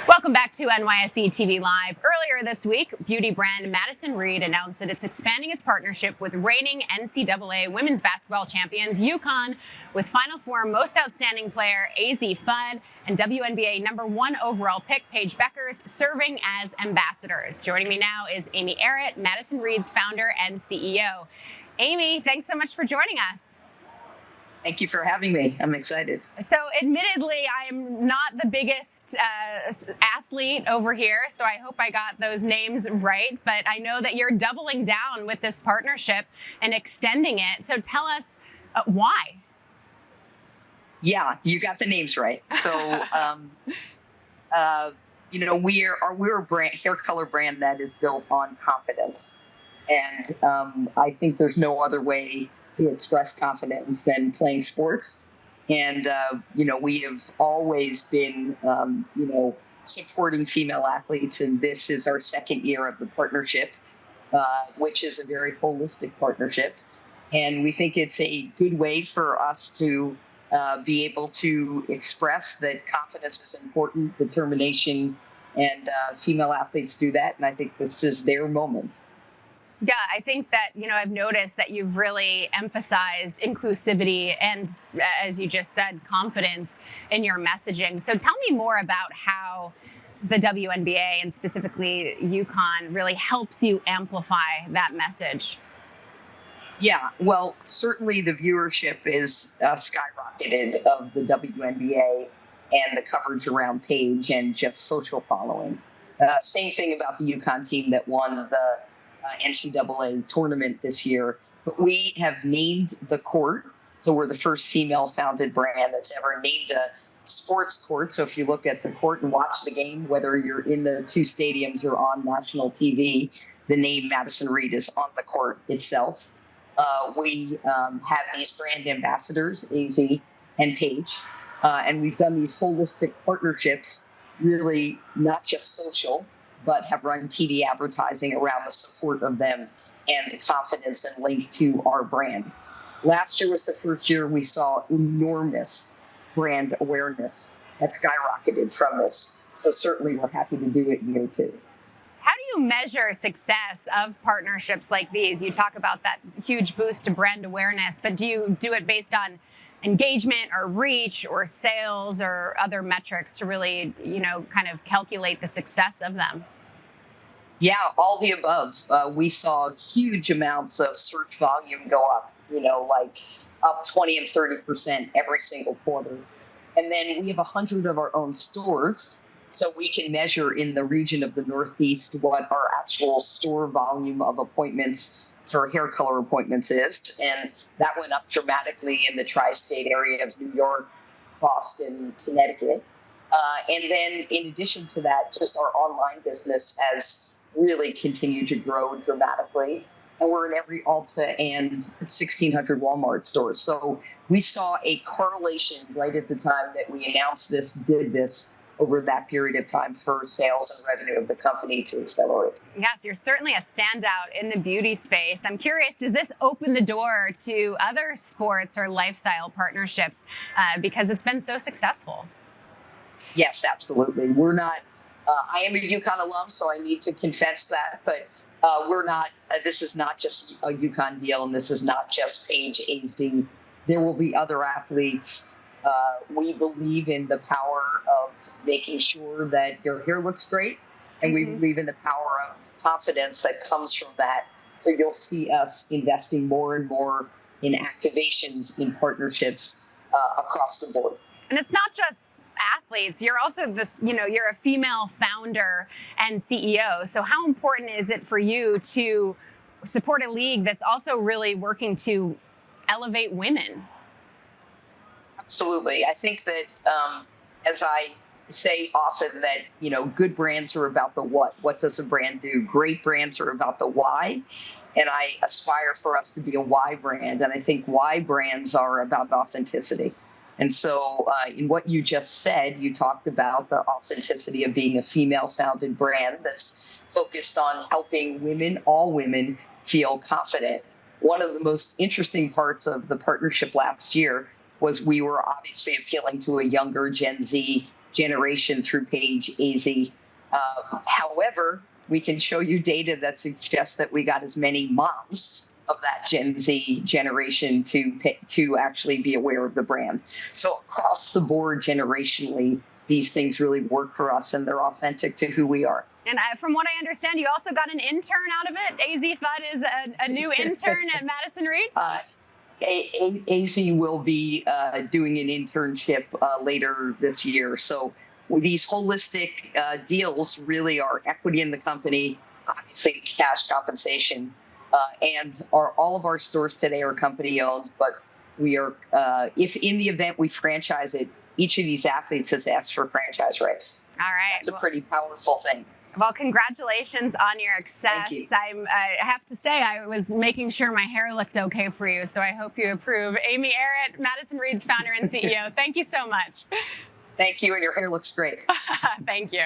Welcome back to NYSE TV Live. Earlier this week, beauty brand Madison announced that it's expanding its partnership with reigning NCAA women's basketball champions UConn, with Final Four Most Outstanding Player AZ Fudd and WNBA #1 overall pick Paige Bueckers serving as ambassadors. Joining me now is Amy Errett, Madison Reed's founder and CEO. Amy, thanks so much for joining us. Thank you for having me. I'm excited. So admittedly, I am not the biggest athlete over here, so I hope I got those names right. But I know that you're doubling down with this partnership and extending it. So tell us why. Yeah, you got the names right. So, we're a brand, hair color brand that is built on confidence. And I think there's no other way to express confidence than playing sports. And, we have always been, supporting female athletes. And this is our second year of the partnership, which is a very holistic partnership. And we think it's a good way for us to be able to express that confidence is important, determination, and female athletes do that. And I think this is their moment. Yeah, I think that, I've noticed that you've really emphasized inclusivity and, as you just said, confidence in your messaging. So tell me more about how the WNBA and specifically UConn really helps you amplify that message. Yeah, well, certainly the viewership is skyrocketed of the WNBA and the coverage around Paige and just social following. Same thing about the UConn team that won the NCAA tournament this year, but we have named the court. So we're the first female-founded brand that's ever named a sports court. So if you look at the court and watch the game, whether you're in the two stadiums or on national TV, the name Madison Reed is on the court itself. We have these brand ambassadors, AZ and Paige, and we've done these holistic partnerships, really not just social, but have run TV advertising around the support of them and the confidence and link to our brand. Last year was the first year we saw enormous brand awareness that skyrocketed from this. So certainly we're happy to do it year two. How do you measure success of partnerships like these? You talk about that huge boost to brand awareness, but do you do it based on engagement or reach or sales or other metrics to really, kind of calculate the success of them? Yeah, all the above. We saw huge amounts of search volume go up, like up 20 and 30% every single quarter. And then we have 100 of our own stores. So we can measure in the region of the Northeast what our actual store volume of appointments for hair color appointments is. And that went up dramatically in the tri-state area of New York, Boston, Connecticut. And then in addition to that, just our online business has really continued to grow dramatically. And we're in every Ulta and 1,600 Walmart stores. So we saw a correlation right at the time that we announced did this over that period of time for sales and revenue of the company to accelerate. Yes, you're certainly a standout in the beauty space. I'm curious, does this open the door to other sports or lifestyle partnerships because it's been so successful? Yes, absolutely. We're not, I am a UConn alum, so I need to confess that, but we're not, this is not just a UConn deal, and this is not just Paige AZ. There will be other athletes. We believe in the power of making sure that your hair looks great, and we believe in the power of confidence that comes from that. So you'll see us investing more and more in activations, in partnerships across the board. And it's not just athletes. You're also you're a female founder and CEO. So how important is it for you to support a league that's also really working to elevate women? Absolutely. I think that, as I say often, that, good brands are about the what. What does a brand do? Great brands are about the why. And I aspire for us to be a why brand. And I think why brands are about authenticity. And so in what you just said, you talked about the authenticity of being a female-founded brand that's focused on helping women, all women, feel confident. One of the most interesting parts of the partnership last year was we were obviously appealing to a younger Gen Z generation through Page AZ. However, we can show you data that suggests that we got as many moms of that Gen Z generation to actually be aware of the brand. So across the board, generationally, these things really work for us, and they're authentic to who we are. And from what I understand, you also got an intern out of it. AZ Fudd is a new intern at Madison Reed. AZ will be doing an internship later this year. So these holistic deals really are equity in the company, obviously cash compensation, and all of our stores today are company owned. But we are, if in the event we franchise it, each of these athletes has asked for franchise rights. All right. It's a pretty powerful thing. Well, congratulations on your success. Thank you. I have to say, I was making sure my hair looked okay for you, so I hope you approve. Amy Errett, Madison Reed's founder and CEO, thank you so much. Thank you, and your hair looks great. Thank you.